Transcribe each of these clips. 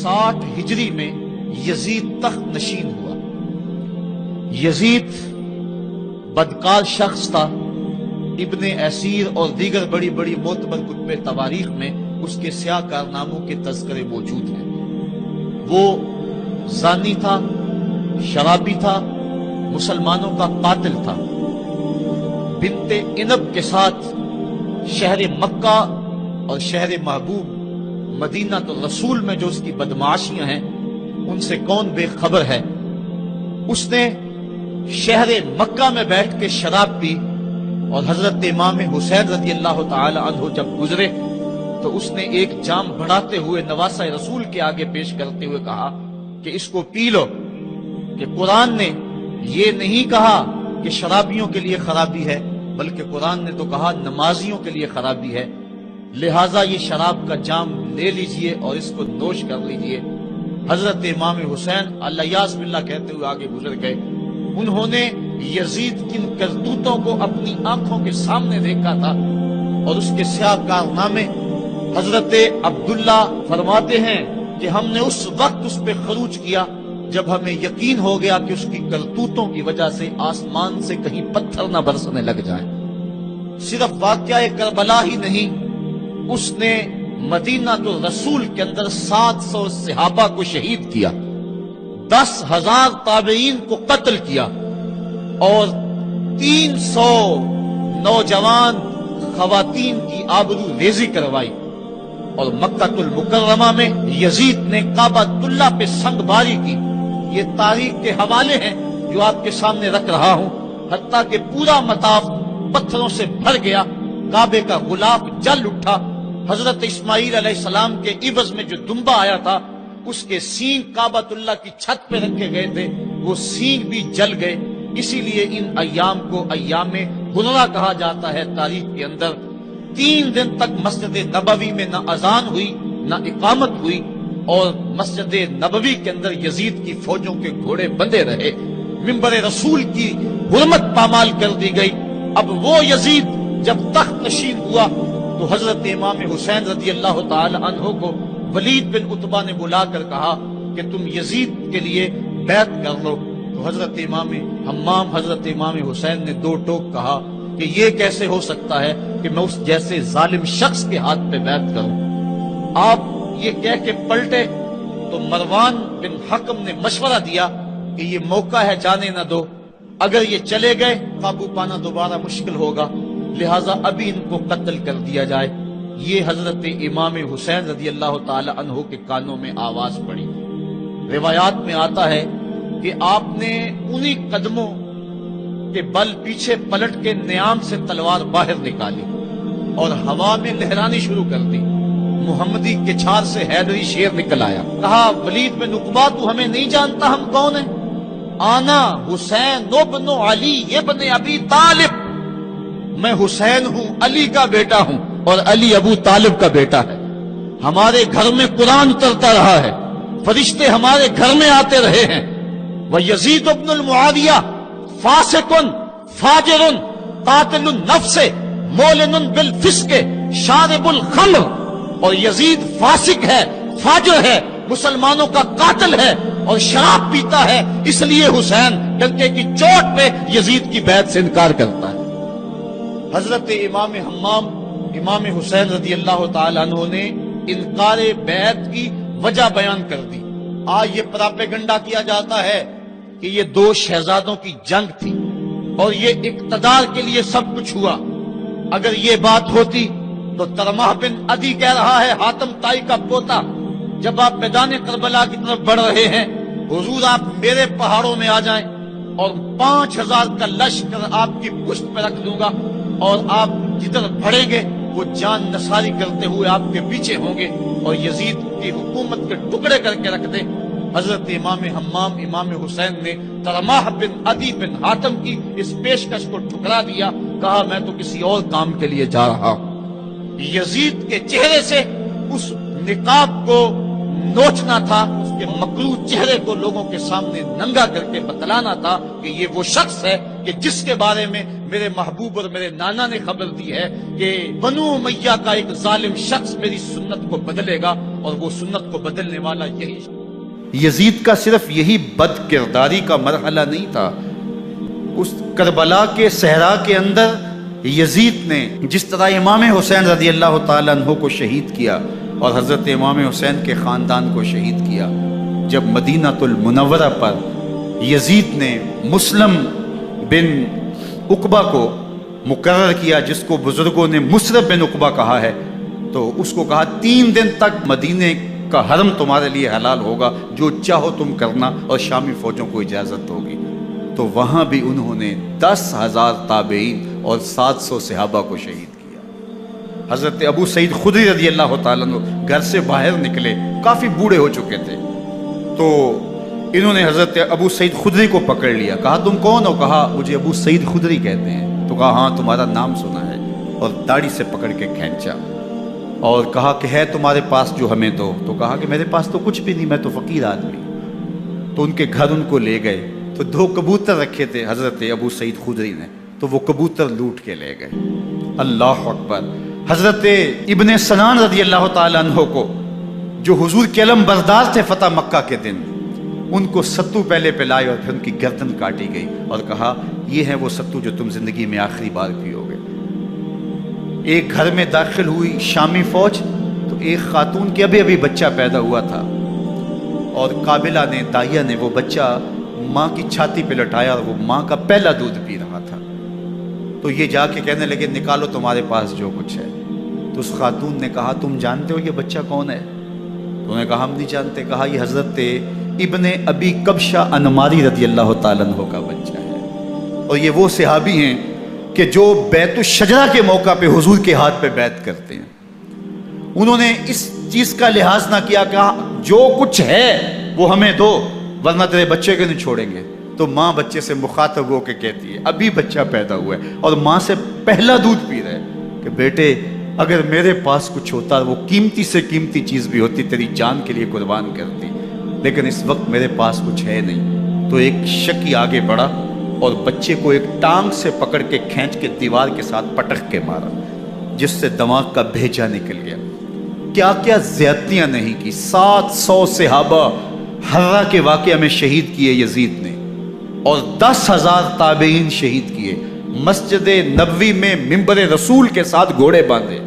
60 ہجری میں یزید تخت نشین ہوا۔ یزید بدکار شخص تھا، ابن اسیر اور دیگر بڑی بڑی معتبر کتب تواریخ میں اس کے سیاہ کارناموں کے تذکرے موجود ہیں۔ وہ زانی تھا، شرابی تھا، مسلمانوں کا قاتل تھا۔ بنت عنب کے ساتھ شہر مکہ اور شہر محبوب مدینہ الرسول میں جو اس کی بدمعاشیاں ہیں ان سے کون بے خبر ہے۔ اس نے شہر مکہ میں بیٹھ کے شراب پی، اور حضرت امام حسین رضی اللہ تعالی عنہ جب گزرے تو اس نے ایک جام بڑھاتے ہوئے نواسہ رسول کے آگے پیش کرتے ہوئے کہا کہ اس کو پی لو، کہ قرآن نے یہ نہیں کہا کہ شرابیوں کے لیے خرابی ہے، بلکہ قرآن نے تو کہا نمازیوں کے لیے خرابی ہے، لہٰذا یہ شراب کا جام لے لیجئے اور اس کو نوش کر لیجئے۔ حضرت امام حسین الیاس باللہ کہتے ہوئے آگے گزر گئے۔ انہوں نے یزید کی کرتوتوں کو اپنی آنکھوں کے سامنے دیکھا تھا، اور اس کے سیاہ کارنامے حضرت عبداللہ فرماتے ہیں کہ ہم نے اس وقت اس پہ خروج کیا جب ہمیں یقین ہو گیا کہ اس کی کرتوتوں کی وجہ سے آسمان سے کہیں پتھر نہ برسنے لگ جائیں۔ صرف واقعہ کربلا ہی نہیں، اس نے مدینہ الرسول کے اندر 700 صحابہ کو شہید کیا، 10,000 تابعین کو قتل کیا، اور 300 نوجوان خواتین کی آبرو ریزی کروائی۔ اور مکہ المکرمہ میں یزید نے کعبۃ اللہ پہ سنگ باری کی۔ یہ تاریخ کے حوالے ہیں جو آپ کے سامنے رکھ رہا ہوں، حتیٰ کہ پورا مطاف پتھروں سے بھر گیا، کعبے کا غلاف جل اٹھا، حضرت اسماعیل علیہ السلام کے عوض میں جو دمبا آیا تھا اس کے سینگ کعبۃ اللہ کی چھت پہ رکھے گئے تھے، وہ سینگ بھی جل گئے۔ اسی لیے ان ایام کو ایام غرہ کہا جاتا ہے تاریخ کے اندر۔ 3 دن تک مسجد نبوی میں نہ اذان ہوئی نہ اقامت ہوئی، اور مسجد نبوی کے اندر یزید کی فوجوں کے گھوڑے بندے رہے، منبر رسول کی حرمت پامال کر دی گئی۔ اب وہ یزید جب تخت نشین ہوا تو حضرت امام حسین رضی اللہ تعالی عنہ کو ولید بن عتبہ نے بلا کر کہا کہ تم یزید کے لیے بیعت کر لو۔ تو حضرت امام حمام حضرت امام حسین نے 2 ٹوک کہا کہ یہ کیسے ہو سکتا ہے کہ میں اس جیسے ظالم شخص کے ہاتھ پہ بیعت کروں۔ آپ یہ کہہ کے پلٹے تو مروان بن حکم نے مشورہ دیا کہ یہ موقع ہے، جانے نہ دو، اگر یہ چلے گئے قابو پانا دوبارہ مشکل ہوگا، لہٰذا ابھی ان کو قتل کر دیا جائے۔ یہ حضرت امام حسین رضی اللہ تعالی عنہ کے کانوں میں آواز پڑی۔ روایات میں آتا ہے کہ آپ نے انہی قدموں کے بل پیچھے پلٹ کے نیام سے تلوار باہر نکالی اور ہوا میں لہرانی شروع کر دی۔ محمدی کے چھار سے حیدری شیر نکل آیا، کہا ولید بن عقبہ تو ہمیں نہیں جانتا ہم کون ہیں؟ آنا حسین ابن علی ابن ابی طالب، میں حسین ہوں، علی کا بیٹا ہوں، اور علی ابو طالب کا بیٹا ہے۔ ہمارے گھر میں قرآن اترتا رہا ہے، فرشتے ہمارے گھر میں آتے رہے ہیں۔ وَيَزِيدُ ابن المعاویہ فاسق فاجر قاتل النفس مولن بالفسق شارب الخمر، اور یزید فاسق ہے، فاجر ہے، مسلمانوں کا قاتل ہے اور شراب پیتا ہے، اس لیے حسین ڈنکے کی چوٹ پہ یزید کی بیعت سے انکار کرتا ہے۔ حضرت امام حمام امام حسین رضی اللہ تعالی عنہ نے انکار بیعت کی وجہ بیان کر دی۔ آج یہ پراپیگنڈا کیا جاتا ہے کہ یہ 2 شہزادوں کی جنگ تھی اور یہ اقتدار کے لیے سب کچھ ہوا۔ اگر یہ بات ہوتی تو ترمح بن عدی کہہ رہا ہے، حاتم طائی کا پوتا، جب آپ میدان کربلا کی طرف بڑھ رہے ہیں، حضور آپ میرے پہاڑوں میں آ جائیں اور 5000 کا لشکر آپ کی پشت پہ رکھ دوں گا، اور آپ جدھر بڑھیں گے وہ جان نثاری کرتے ہوئے آپ کے پیچھے ہوں گے اور یزید کی حکومت کے ٹکڑے کر کے رکھ دیں۔ حضرت امام حمام امام حسین نے ترمح بن عدی بن حاتم کی اس پیشکش کو ٹھکرا دیا، کہا میں تو کسی اور کام کے لیے جا رہا ہوں۔ یزید کے چہرے سے اس نقاب کو نوچنا تھا، اس کے مکروہ چہرے کو لوگوں کے سامنے ننگا کر کے بتلانا تھا کہ یہ وہ شخص ہے کہ کہ جس کے بارے میں میرے محبوب اور میرے نانا نے خبر دی ہے کہ بنو امیہ کا ایک ظالم شخص میری سنت کو بدلے گا، اور وہ سنت کو بدلنے والا یہی یزید کا صرف یہی بد کرداری کا مرحلہ نہیں تھا، اس کربلا کے صحرا کے اندر یزید نے جس طرح امام حسین رضی اللہ تعالیٰ عنہ کو شہید کیا اور حضرت امام حسین کے خاندان کو شہید کیا، جب مدینہ المنورہ پر یزید نے مسلم بن عقبہ کو مقرر کیا، جس کو بزرگوں نے مصرف بن عقبہ کہا ہے، تو اس کو کہا 3 دن تک مدینے کا حرم تمہارے لیے حلال ہوگا، جو چاہو تم کرنا، اور شامی فوجوں کو اجازت ہوگی۔ تو وہاں بھی انہوں نے 10,000 تابعین اور 700 صحابہ کو شہید کیا۔ حضرت ابو سعید خدری رضی اللہ تعالیٰ عنہ گھر سے باہر نکلے، کافی بوڑھے ہو چکے تھے، تو انہوں نے حضرت ابو سعید خدری کو پکڑ لیا، کہا تم کون ہو؟ کہا مجھے ابو سعید خدری کہتے ہیں۔ تو کہا ہاں تمہارا نام سنا ہے، اور داڑھی سے پکڑ کے کھینچا اور کہا کہ ہے تمہارے پاس جو ہمیں دو؟ تو کہا کہ میرے پاس تو کچھ بھی نہیں، میں تو فقیر آدمی ہوں۔ تو ان کے گھر ان کو لے گئے، تو 2 کبوتر رکھے تھے حضرت ابو سعید خدری نے، تو وہ کبوتر لوٹ کے لے گئے۔ اللہ اکبر۔ حضرت ابن سنان رضی اللہ تعالیٰ عنہ کو، جو حضور کے علم بردار تھے فتح مکہ کے دن، ان کو ستو پہلے پلائے اور پھر ان کی گردن کاٹی گئی، اور کہا یہ ہے وہ ستو جو تم زندگی میں آخری بار پیو گے۔ ایک گھر میں داخل ہوئی شامی فوج، تو ایک خاتون کے ابھی بچہ پیدا ہوا تھا، اور قابلہ نے، دائیہ نے وہ بچہ ماں کی چھاتی پہ لٹایا، اور وہ ماں کا پہلا دودھ پی رہا تھا۔ تو یہ جا کے کہنے لگے نکالو تمہارے پاس جو کچھ ہے۔ تو اس خاتون نے کہا تم جانتے ہو یہ بچہ کون ہے؟ تو انہوں نے کہا ہم نہیں جانتے۔ کہا یہ حضرت ابن ابی کبشہ انماری رضی اللہ تعالیٰ عنہ کا بچہ ہے، اور یہ وہ صحابی ہیں کہ جو بیت الشجرہ کے موقع پہ حضور کے ہاتھ پہ بیعت کرتے ہیں۔ انہوں نے اس چیز کا لحاظ نہ کیا، کہا جو کچھ ہے وہ ہمیں دو، ورنہ تیرے بچے کو نہیں چھوڑیں گے۔ تو ماں بچے سے مخاطب ہو کے کہتی ہے، ابھی بچہ پیدا ہوا ہے اور ماں سے پہلا دودھ پی رہا ہے، کہ بیٹے اگر میرے پاس کچھ ہوتا، وہ قیمتی سے قیمتی چیز بھی ہوتی، تیری جان کے لیے قربان کرتی، لیکن اس وقت میرے پاس کچھ ہے نہیں۔ تو ایک شکی آگے بڑھا اور بچے کو ایک ٹانگ سے پکڑ کے کھینچ کے دیوار کے ساتھ پٹک کے مارا، جس سے دماغ کا بھیجا نکل گیا۔ کیا کیا زیادتیاں نہیں کی۔ 700 صحابہ حرہ کے واقعہ میں شہید کیے یزید نے، اور 10,000 تابعین شہید کیے۔ مسجد نبوی میں ممبر رسول کے ساتھ گھوڑے باندھے،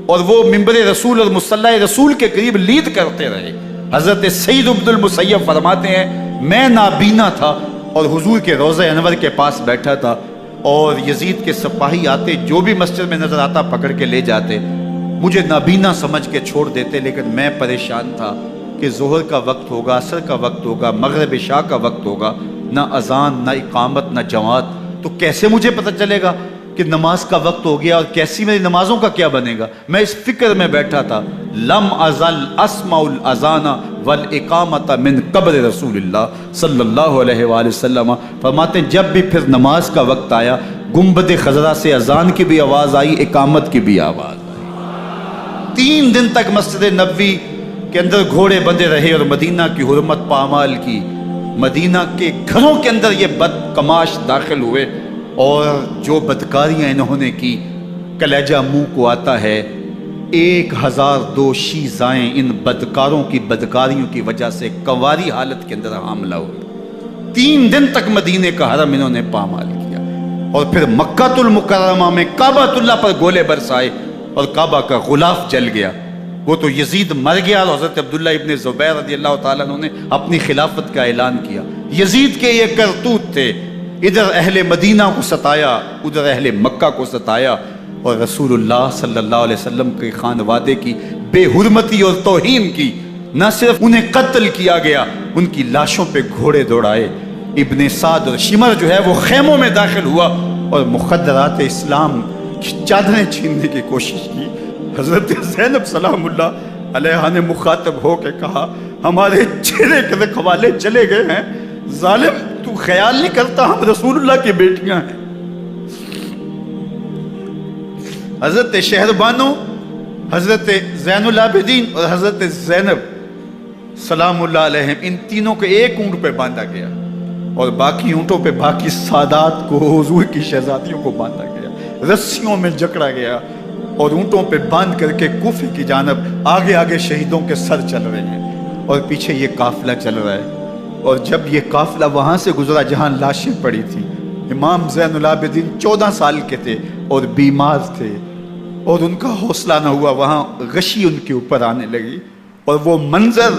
اور وہ ممبر رسول اور مصلی رسول کے قریب لید کرتے رہے۔ حضرت سعید عبد المسیب فرماتے ہیں میں نابینا تھا اور حضور کے روضہ انور کے پاس بیٹھا تھا، اور یزید کے سپاہی آتے، جو بھی مسجد میں نظر آتا پکڑ کے لے جاتے، مجھے نابینا سمجھ کے چھوڑ دیتے، لیکن میں پریشان تھا کہ ظہر کا وقت ہوگا، عصر کا وقت ہوگا، مغرب عشاء کا وقت ہوگا، نہ اذان نہ اقامت نہ جماعت، تو کیسے مجھے پتہ چلے گا کہ نماز کا وقت ہو گیا، اور کیسی میری نمازوں کا کیا بنے گا؟ میں اس فکر میں بیٹھا تھا۔ لم ازل اسمع الاذان والاقامت من قبل رسول اللہ صلی اللہ علیہ وآلہ وسلم۔ فرماتے ہیں جب بھی پھر نماز کا وقت آیا، گنبد خضرا سے اذان کی بھی آواز آئی، اقامت کی بھی آواز آئی۔ 3 دن تک مسجد نبوی کے اندر گھوڑے بندے رہے، اور مدینہ کی حرمت پامال کی۔ مدینہ کے گھروں کے اندر یہ بدکماش داخل ہوئے، اور جو بدکاریاں انہوں نے کی کلیجہ منہ کو آتا ہے۔ 1002 شیزائیں ان بدکاروں کی بدکاریوں کی وجہ سے کنواری حالت کے اندر حاملہ ہوئی۔ 3 دن تک مدینے کا حرم انہوں نے پامال کیا، اور پھر مکہ المکرمہ میں کعبۃ اللہ پر گولے برسائے، اور کعبہ کا غلاف جل گیا۔ وہ تو یزید مر گیا، اور حضرت عبداللہ ابن زبیر رضی اللہ تعالیٰ عنہ نے اپنی خلافت کا اعلان کیا۔ یزید کے یہ کرتوت تھے، ادھر اہل مدینہ کو ستایا، ادھر اہل مکہ کو ستایا، اور رسول اللہ صلی اللہ علیہ وسلم کے خانوادے کی بے حرمتی اور توہین کی۔ نہ صرف انہیں قتل کیا گیا، ان کی لاشوں پہ گھوڑے دوڑائے۔ ابن سعد اور شمر جو ہے وہ خیموں میں داخل ہوا، اور مخدرات اسلام کی چادریں چھیننے کی کوشش کی۔ حضرت زینب سلام اللہ علیہ نے مخاطب ہو کے کہا ہمارے چہرے کے رکھوالے چلے گئے ہیں، ظالم تو خیال نہیں کرتا ہم رسول اللہ کی بیٹیاں ہیں۔ حضرت شہربانو، حضرت زین العابدین اور حضرت زینب سلام اللہ علیہم، ان تینوں کو ایک اونٹ پہ باندھا گیا، اور باقی اونٹوں پہ باقی سادات کو، حضور کی شہزادیوں کو باندھا گیا، رسیوں میں جکڑا گیا اور اونٹوں پہ باندھ کر کے کوفے کی جانب آگے آگے شہیدوں کے سر چل رہے ہیں اور پیچھے یہ قافلہ چل رہا ہے۔ اور جب یہ قافلہ وہاں سے گزرا جہاں لاشیں پڑی تھیں، امام زین العابدین 14 سال کے تھے اور بیمار تھے اور ان کا حوصلہ نہ ہوا، وہاں غشی ان کے اوپر آنے لگی۔ اور وہ منظر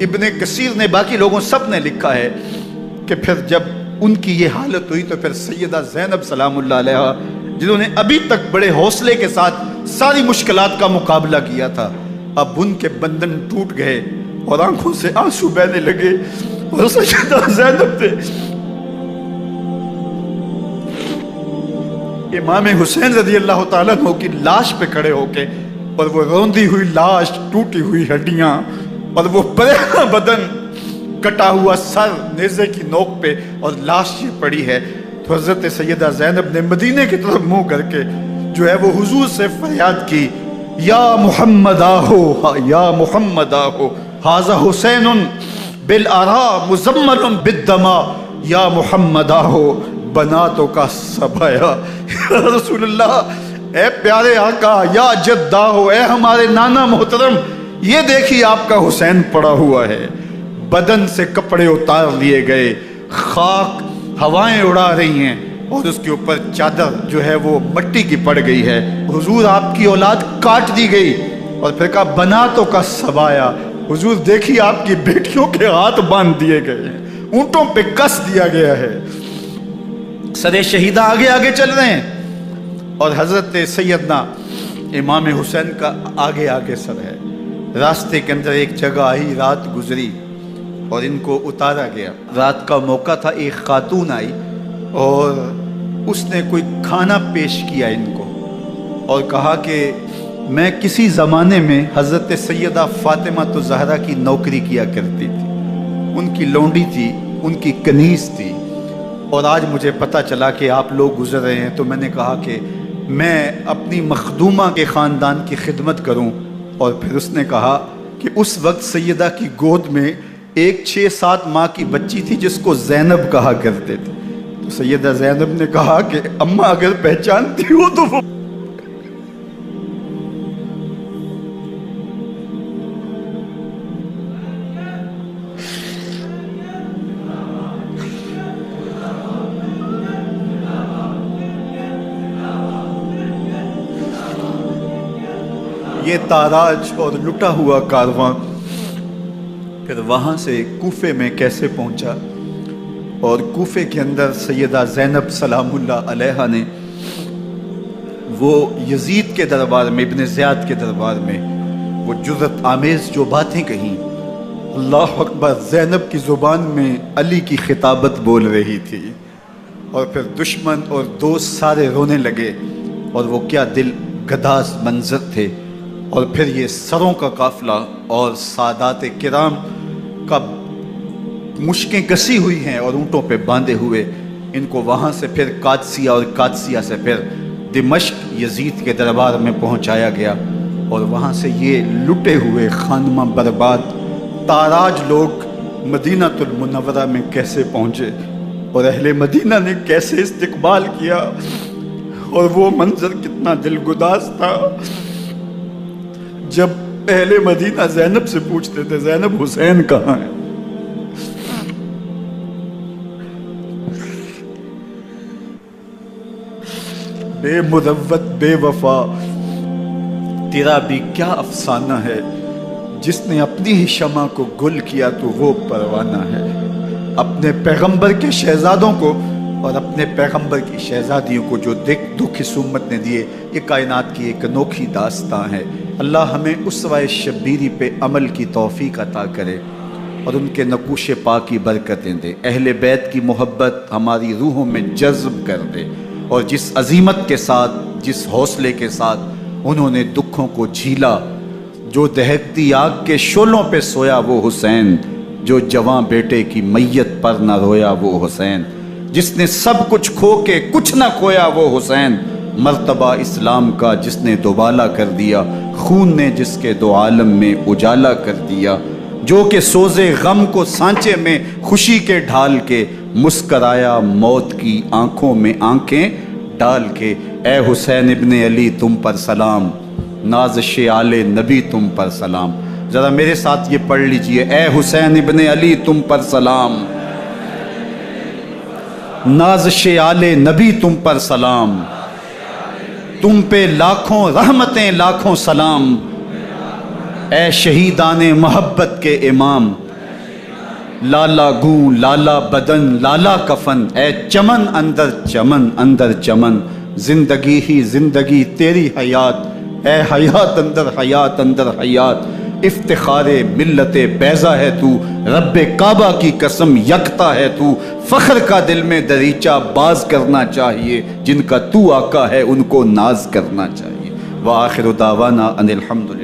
ابن کثیر نے، باقی لوگوں سب نے لکھا ہے کہ پھر جب ان کی یہ حالت ہوئی تو پھر سیدہ زینب سلام اللہ علیہا، جنہوں نے ابھی تک بڑے حوصلے کے ساتھ ساری مشکلات کا مقابلہ کیا تھا، اب ان کے بندھن ٹوٹ گئے اور آنکھوں سے آنسو بہنے لگے، اور سیدہ زینب نے امام حسین رضی اللہ تعالیٰ عنہ کی لاش پہ کھڑے ہو کے، اور وہ روندی ہوئی لاش، ٹوٹی ہوئی ہڈیاں اور وہ پریشان بدن، کٹا ہوا سر نیزے کی نوک پہ اور لاش یہ پڑی ہے، تو حضرت سیدہ زینب نے مدینے کی طرف منہ کر کے جو ہے وہ حضور سے فریاد کی، یا محمد آہو، یا محمد آہو، ھذا حسین بالآراء مزمل بالدماء، یا محمد آہو بناتوں کا سبایا۔ یا رسول اللہ، اے پیارے آقا، یا جدہ ہو، اے ہمارے نانا محترم، یہ دیکھیے آپ کا حسین پڑا ہوا ہے، بدن سے کپڑے اتار لیے گئے، خاک ہوائیں اڑا رہی ہیں اور اس کے اوپر چادر جو ہے وہ مٹی کی پڑ گئی ہے، حضور آپ کی اولاد کاٹ دی گئی، اور پھر کہا بناتوں کا سبایا، حضور دیکھیے آپ کی بیٹیوں کے ہاتھ باندھ دیے گئے ہیں، اونٹوں پہ کس دیا گیا ہے، سر شہیدہ آگے آگے چل رہے ہیں، اور حضرت سیدنا امام حسین کا آگے آگے سر ہے۔ راستے کے اندر ایک جگہ آئی، رات گزری اور ان کو اتارا گیا۔ رات کا موقع تھا، ایک خاتون آئی اور اس نے کوئی کھانا پیش کیا ان کو اور کہا کہ میں کسی زمانے میں حضرت سیدہ فاطمہ زہرا کی نوکری کیا کرتی تھی، ان کی لونڈی تھی، ان کی کنیز تھی، اور آج مجھے پتہ چلا کہ آپ لوگ گزر رہے ہیں، تو میں نے کہا کہ میں اپنی مخدومہ کے خاندان کی خدمت کروں۔ اور پھر اس نے کہا کہ اس وقت سیدہ کی گود میں ایک 6-7 ماہ کی بچی تھی جس کو زینب کہا کرتے تھے، تو سیدہ زینب نے کہا کہ اماں اگر پہچانتی ہو تو وہ یہ تاراج اور لٹا ہوا کارواں پھر وہاں سے کوفے میں کیسے پہنچا، اور کوفے کے اندر سیدہ زینب سلام اللہ علیہا نے وہ یزید کے دربار میں، ابن زیاد کے دربار میں وہ جرأت آمیز جو باتیں کہیں، اللہ اکبر، زینب کی زبان میں علی کی خطابت بول رہی تھی، اور پھر دشمن اور دوست سارے رونے لگے، اور وہ کیا دل گداز منظر تھے۔ اور پھر یہ سروں کا قافلہ اور سادات کرام کا مشکیں کسی ہوئی ہیں اور اونٹوں پہ باندھے ہوئے، ان کو وہاں سے پھر قادسیہ اور قادسیہ سے پھر دمشق یزید کے دربار میں پہنچایا گیا، اور وہاں سے یہ لٹے ہوئے خانمہ برباد تاراج لوگ مدینہ المنورہ میں کیسے پہنچے، اور اہل مدینہ نے کیسے استقبال کیا، اور وہ منظر کتنا دل گداز تھا جب اہل مدینہ زینب سے پوچھتے تھے زینب حسین کہاں ہے؟ بے مروت بے وفا تیرا بھی کیا افسانہ ہے، جس نے اپنی ہی شمع کو گل کیا تو وہ پروانہ ہے۔ اپنے پیغمبر کے شہزادوں کو اور اپنے پیغمبر کی شہزادیوں کو جو دکھ اس امت نے دیے، یہ کائنات کی ایک انوکھی داستان ہے۔ اللہ ہمیں اسوہ شبیری پہ عمل کی توفیق عطا کرے اور ان کے نقوش پاک کی برکتیں دے، اہل بیت کی محبت ہماری روحوں میں جذب کر دے، اور جس عظیمت کے ساتھ، جس حوصلے کے ساتھ انہوں نے دکھوں کو جھیلا، جو دہکتی آگ کے شعلوں پہ سویا وہ حسین، جو جواں بیٹے کی میت پر نہ رویا وہ حسین، جس نے سب کچھ کھو کے کچھ نہ کھویا وہ حسین، مرتبہ اسلام کا جس نے دوبالا کر دیا، خون نے جس کے دو عالم میں اجالا کر دیا، جو کہ سوزے غم کو سانچے میں خوشی کے ڈھال کے، مسکرایا موت کی آنکھوں میں آنکھیں ڈال کے۔ اے حسین ابن علی تم پر سلام، نازش آل نبی تم پر سلام۔ ذرا میرے ساتھ یہ پڑھ لیجئے، اے حسین ابن علی تم پر سلام، نازش آل نبی تم پر سلام، تم پہ لاکھوں رحمتیں لاکھوں سلام۔ اے شہیدان محبت کے امام، لالا گوں لالا بدن لالا کفن، اے چمن اندر چمن، زندگی ہی زندگی تیری حیات، اے حیات اندر حیات، افتخار ملت بیضا ہے تو، رب کعبہ کی قسم یکتا ہے تو، فخر کا دل میں دریچہ باز کرنا چاہیے، جن کا تو آقا ہے ان کو ناز کرنا چاہیے۔ وآخر دعوانا ان الحمدللہ۔